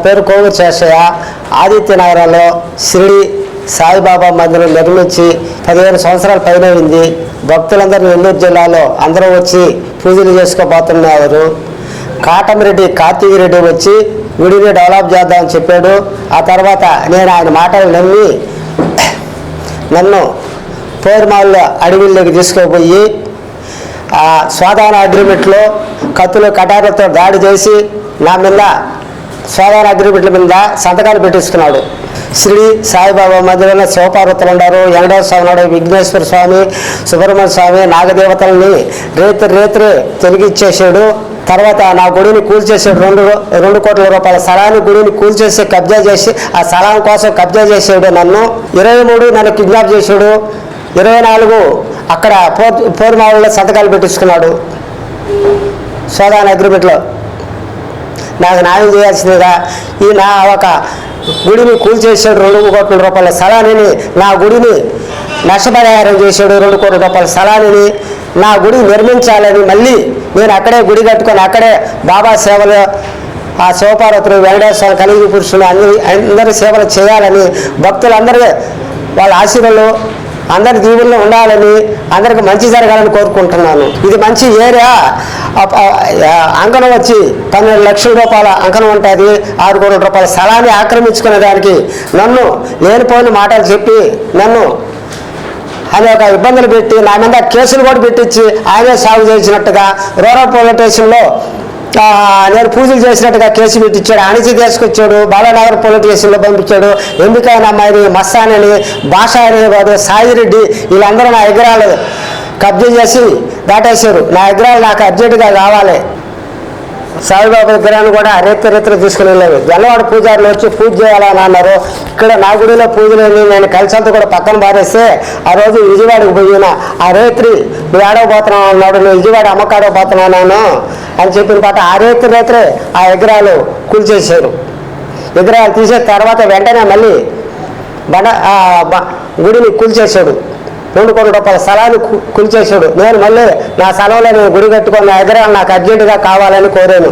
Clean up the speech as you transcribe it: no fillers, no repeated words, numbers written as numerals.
పేరు కోవూరు శేషయ్య. ఆదిత్యనగరంలో షిరిడి సాయిబాబా మందిరం నిర్మించి 15 సంవత్సరాల పైన అయింది. భక్తులందరూ నెల్లూరు జిల్లాలో అందరూ వచ్చి పూజలు చేసుకోబోతున్నారు. కాటమిరెడ్డి కార్తీక్ రెడ్డి వచ్చి గుడిని డెవలప్ చేద్దామని చెప్పాడు. ఆ తర్వాత నేను ఆయన మాటలు నమ్మి నన్ను పోర్మాల్లో అడవిలోకి తీసుకుపోయి స్వాధాన అగ్రిమెంట్లో కత్తులు కటారులతో దాడి చేసి నా మీద స్వాధాన అగ్రిమెంట్ల మీద సంతకాలు పెట్టించుకున్నాడు. శ్రీ సాయిబాబా మందిరంలో శివపార్వతులు ఉన్నారు, వెంకటేశ్వర స్వామి ఉన్నాడు, విఘ్నేశ్వర స్వామి, సుబ్రహ్మణ్య స్వామి, నాగదేవతల్ని రేత్రి తొలగిచ్చేసాడు. తర్వాత నా గుడిని కూల్చేసాడు. 2 కోట్ల రూపాయల స్థలాన్ని గుడిని కూల్చేసి కబ్జా చేసి ఆ స్థలం కోసం కబ్జా చేసాడు. నన్ను 23 నన్ను కిడ్నాప్ చేసాడు. 24 అక్కడ పోర్మావుల్లో సంతకాలు పెట్టించుకున్నాడు. సోదాన అగ్రిమెంట్లో నాకు న్యాయం చేయాల్సిందిగా ఈ నా ఒక గుడిని కూల్చేసాడు. 2 కోట్ల రూపాయల స్థలాన్ని నా గుడిని నష్టపరిహారం చేశాడు. 2 కోట్ల రూపాయల స్థలాన్ని నా గుడి నిర్మించాలని మళ్ళీ నేను అక్కడే గుడి కట్టుకొని అక్కడే బాబా సేవలు ఆ శివపార్వతులు వెంకటేశ్వర కలిగి పురుషులు అందరి సేవలు చేయాలని భక్తులందరూ వాళ్ళ ఆశీర్వాదాలు అందరి దీవుల్లో ఉండాలని అందరికి మంచి జరగాలని కోరుకుంటున్నాను. ఇది మంచి ఏరియా. అంకణం వచ్చి 12 లక్షల రూపాయల అంకణం ఉంటుంది. 6 కోట్ల రూపాయల స్థలాన్ని ఆక్రమించుకునే దానికి నన్ను లేనిపోయిన మాటలు చెప్పి నన్ను అనేక ఇబ్బందులు పెట్టి నా మీద కేసులు కూడా పెట్టించి ఆయనే సాగు చేసినట్టుగా రూరల్ పోలీస్ స్టేషన్లో నేను పూజలు చేసినట్టుగా కేసు పెట్టించాడు. అణిచి తీసుకొచ్చాడు. బాలానగర్ పోలీస్ స్టేషన్లో పంపించాడు. ఎందుకైనా అమ్మాయిని మస్తానని భాష అనేవాడు సాయిరెడ్డి వీళ్ళందరూ నా విగ్రహాలు కబ్జా చేసి దాటేశారు. నా విగ్రహాలు నాకు అర్జెంటుగా కావాలి. సాయిబాబా విగ్రహాన్ని కూడా రేత్రి తీసుకుని వెళ్ళేవి. జల్లవాడ పూజారులు వచ్చి పూజ చేయాలని అన్నారు. ఇక్కడ నా గుడిలో పూజలు నేను కలిసంతా కూడా పక్కన పారేస్తే ఆ రోజు విజయవాడకు పోయిన ఆ రేత్రి నువ్వు ఆడవబోతున్నావు అన్నాడు. నేను విజయవాడ అమ్మకాడవబోతున్నాను అని చెప్పిన పాట ఆ రేత్రి ఆ విగ్రహాలు కూల్చేశారు. విగ్రహాలు తీసే తర్వాత వెంటనే మళ్ళీ గుడిని కూల్చేశాడు. 2 కోట్ల రూపాయల స్థలాన్ని కూల్చేశాడు. నేను మళ్ళీ నా స్థలంలో నేను గుడి కట్టుకున్న విగ్రహాలు నాకు అర్జెంటుగా కావాలని కోరాను.